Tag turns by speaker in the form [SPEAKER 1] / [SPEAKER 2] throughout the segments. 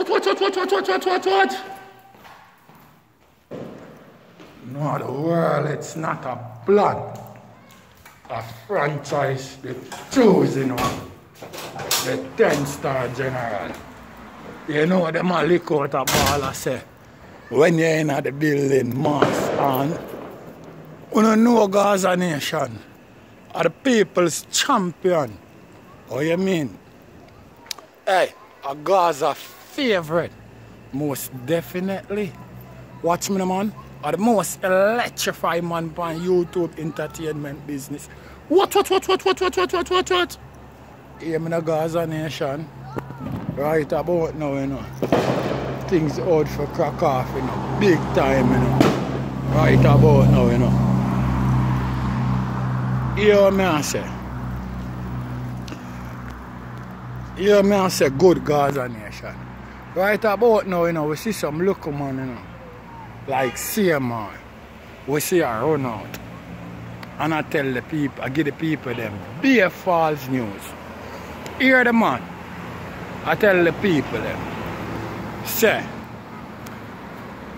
[SPEAKER 1] What? No, the world, it's not a plan. A franchise, the choosing one. The 10-star general. You know, them a lick out a ball and say, when you're in the building, mask on, you don't know Gaza Nation are the people's champion. What you mean? Hey, a Gaza favorite. Most definitely. Watch me, man. Are the most electrifying man on YouTube entertainment business. What? Hear me, the Gaza Nation. Right about now, you know. Things out for crack off, you know. Big time, you know. Right about now, you know. Hear me I say. Hear me I say good Gaza Nation. Right about now, you know, we see some local man, you know. Like CMR. We see a run out. And I tell the people, I give the people them bare false news. Hear the man. I tell the people them. Say,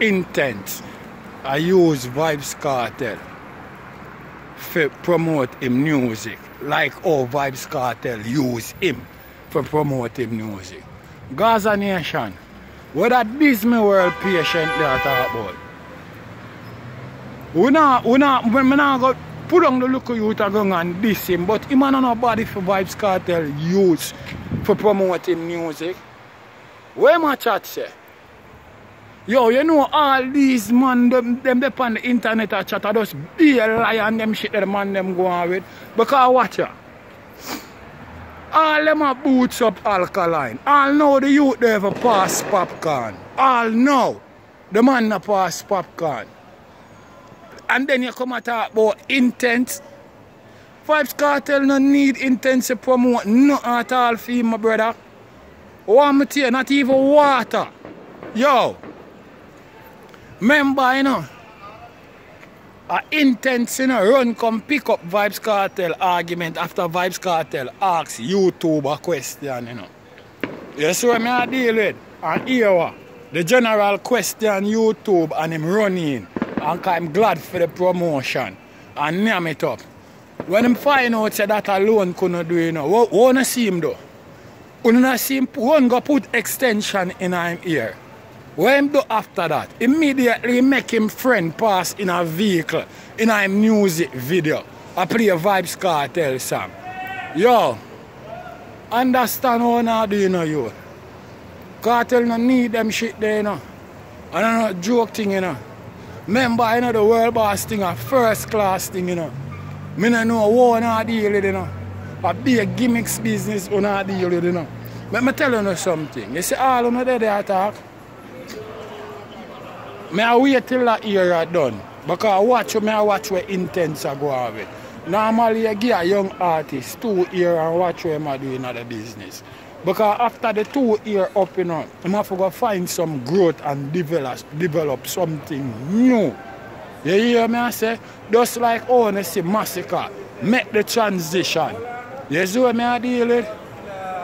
[SPEAKER 1] intent. I use vybz Kartel for promote him music. Like how vybz Kartel use him for promote him music. Gaza Nation, what that Disney World patient they are talking about? We not go put on the local youth and go and diss him, but him and nobody for vybz Kartel use for promoting music. Where my chat say? Yo, you know all these man them up on the internet a chat, I just be a liar and them shit that the man them go on with. Because watch ya. All them a boots up alkaline. All know the youth they ever pass popcorn. All know the man not pass popcorn. And then you come and talk about intent. vybz Kartel no need intent to promote nothing at all for him, my brother. One material, not even water. Yo. Remember, you know, a intense, you know, run come pick up vybz Kartel argument after vybz Kartel asks YouTube a question, you know. You see what I deal with? And here what? The general question YouTube and him running. And I'm glad for the promotion. And name it up. When him find out say that alone couldn't do, you know, what wanna see him do? Wanna see him one go put extension in him ear. What him do after that? Immediately make him friend pass in a vehicle, in a music video. I play a vybz Kartel song. Yo, understand how now do you know you? Kartel no need them shit there, you know. I don't know joke thing, you know. Remember, you know, the world boss thing, a first class thing, you know. Me no know what I deal with, you know. A big gimmicks business on I deal with, you know. Let me tell you something. You see all of them there talk. I wait till that era done. Because I watch where intense I go on with. Normally you give a young artist 2 years and watch what I'm doing in the business. Because after the 2 years up, you know, I'm have to go find some growth and develop something new. You hear me I say? Just like Honestly Massacre, make the transition. You see what I deal with?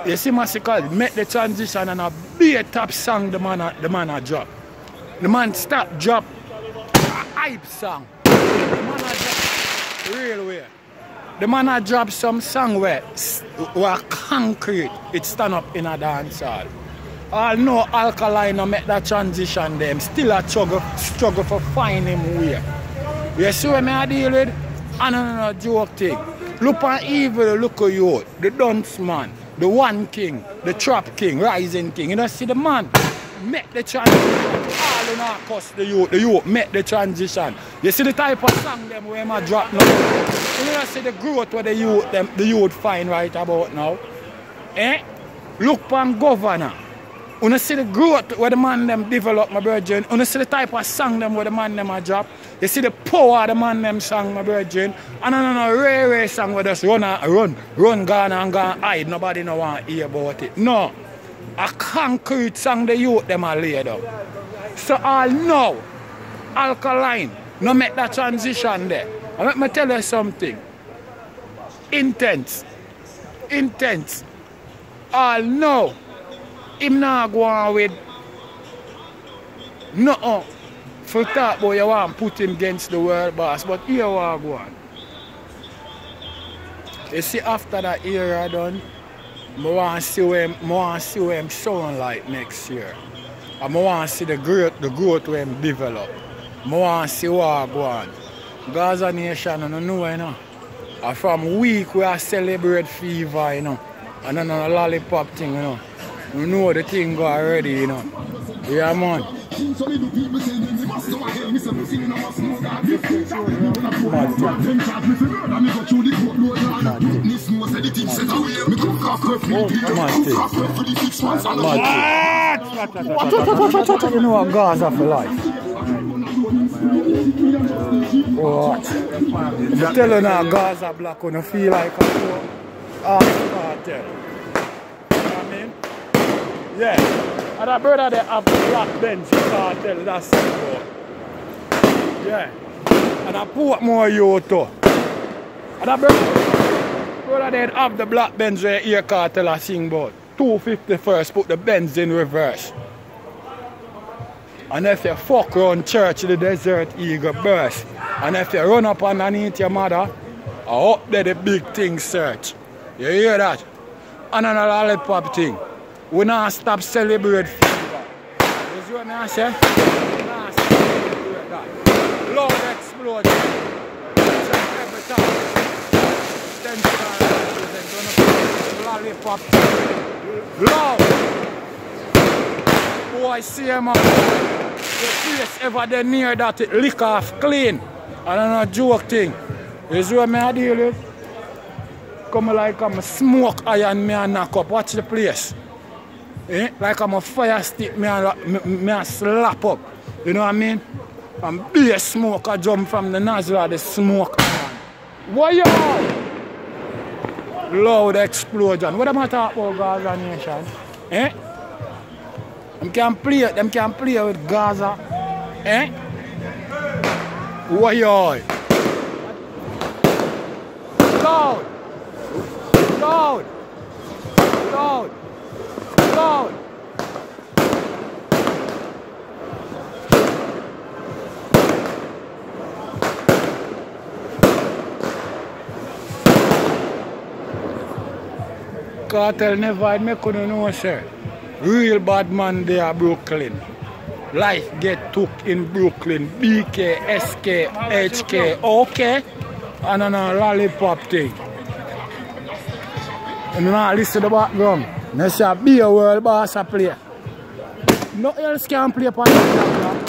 [SPEAKER 1] You see Massacre, make the transition and be a top song the man a drop. The man drop a hype song. The man a drop real way. The man a drop some song where concrete, it stand up in a dance hall. All know Alkaline make that transition them. Still a struggle for finding him way. You see what I deal with? And no joke thing. Look on evil, look at you. The dunce man, the one king, the trap king, rising king. You know see the man make the transition. All in our cost the youth make the transition. You see the type of song them where I drop now. You know see the growth where the youth find right about now. Eh? Look on governor. You see the growth where the man them develop, my virgin. You see the type of song them where the man them a drop. You see the power of the man them song, my virgin. And no rare song where just run gone and gone hide. Nobody no want to hear about it. No. A concrete song the youth them are laid up. So all know Alkaline no make that transition there. And let me tell you something. Intense. All know him not go on with no for talk about you want to put him against the world boss, but here what go on. You see after that era done, I want to see where him sound like next year. And I want to see the growth where him develop. I want to see what go on. Gaza Nation, I don't know, you know. And from week we are celebrate fever, you know. And then a lollipop thing, you know. You know the thing go already, you know. Yeah, man. You know what Gaza for life? What? I'm telling you now, Gaza black when you feel like a cartel. You know what I mean? Yeah. And that brother they have the black bench cartel, that's it. Yeah. And I put more you too. And that brother they have the black bench where ear cartel I sing about. 250 first, put the Benz in reverse. And if you fuck around church, the Desert Eagle burst. And if you run up underneath your mother, up there the big thing search. You hear that? And another lollipop thing. We not stop celebrate fever. You see what I say? We not stop celebrate that. Loud explosion. Every time. Lollipop thing. Loud. Boy, CMR. The place ever there near that it lick off clean. I don't know joke thing. You see what I deal with? Come like I'm a smoke iron me and knock up. Watch the place. Eh? Like I'm a fire stick me and slap up. You know what I mean? And be a smoke I jump from the nozzle of the smoke iron. What you? Loud explosion. What am I talking about, Gaza Nation? Eh? Them can play with Gaza. Eh? What you? Loud! Loud! Loud! Loud! Cartel never make you know, sir. Real bad man there Brooklyn. Life get took in Brooklyn. BK, SK, HK, okay? And then a lollipop thing. And now listen to the background. I say be a world boss a play. No else can play upon the black.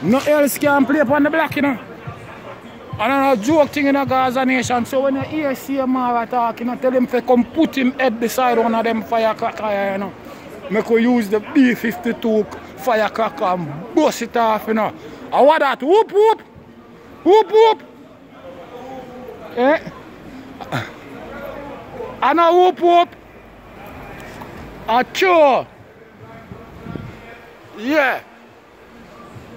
[SPEAKER 1] No else can play upon the black, you know. And I know joke thing in the Gaza Nation. So when you hear CMR talking, you know, tell him to come put him head beside one of them firecracker, you know. Make you use the B-52 firecracker and bust it off, you know. And what that? Whoop whoop! Whoop whoop! Eh? And a whoop whoop! A chew! Yeah!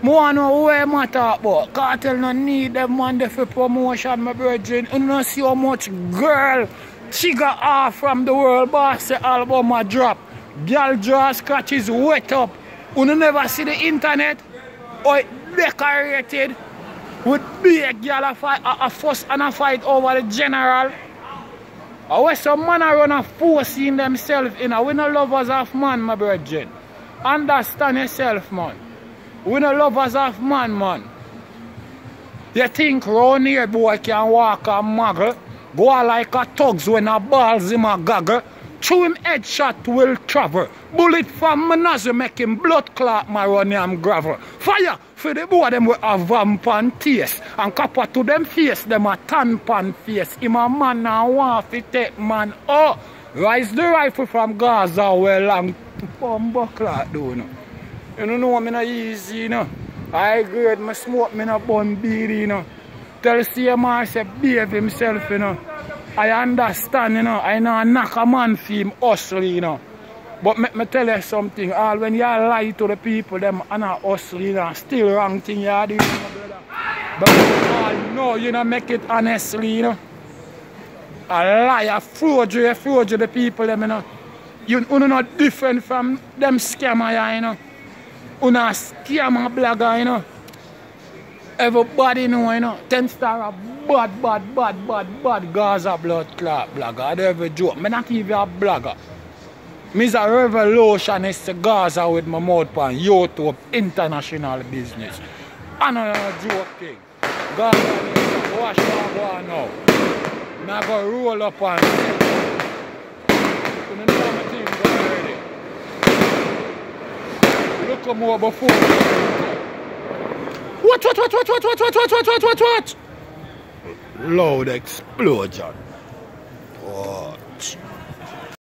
[SPEAKER 1] I want to know where I talk about. Cartel no need them man for promotion, my brethren. You don't see how much girl trigger off from the world boss the album a drop. Girl draw scratches wet up. You never see the internet or it decorated with big girl a fuss and a fight over the general. Or where some man a run a force in themselves in a we no lovers of man, my brethren. Understand yourself, man. We no lovers of man, man. You think round here boy can walk and muggle, go like a thugs when a balls him a gaggle, through him headshot will travel. Bullet from my nozzle make him blood clot my run him gravel. Fire for the boy them with a vamp and taste. And copper to them face, them a tan pan face. Him a man now want to take man. Oh, rise the rifle from Gaza well long bomb clot do you know. You don't know me not easy, you know. I grade my smoke, me not bun beady, you know. Tell CMR say behave himself, you know. I understand, you know. I know knock a man for him hustle, you know. But me tell you something. All when you lie to the people, them are not hustle, you know. Still wrong thing you are doing, you know, brother. But all know, you know, make it honestly, you know. A lie, a forgery the people, them, you know. You not different from them scammer, you know. Una scammer blogger, you know. Everybody know, you know. 10 star a bad Gaza blood clot blogger. I don't ever joke. Me not even a blogger. Me's a revolutionist to Gaza with my mouth on YouTube international business. I know a joke thing. Gaza needs to wash my boy now. Now go roll up on it. You know my thing already. Look more before. What? Loud explosion. What?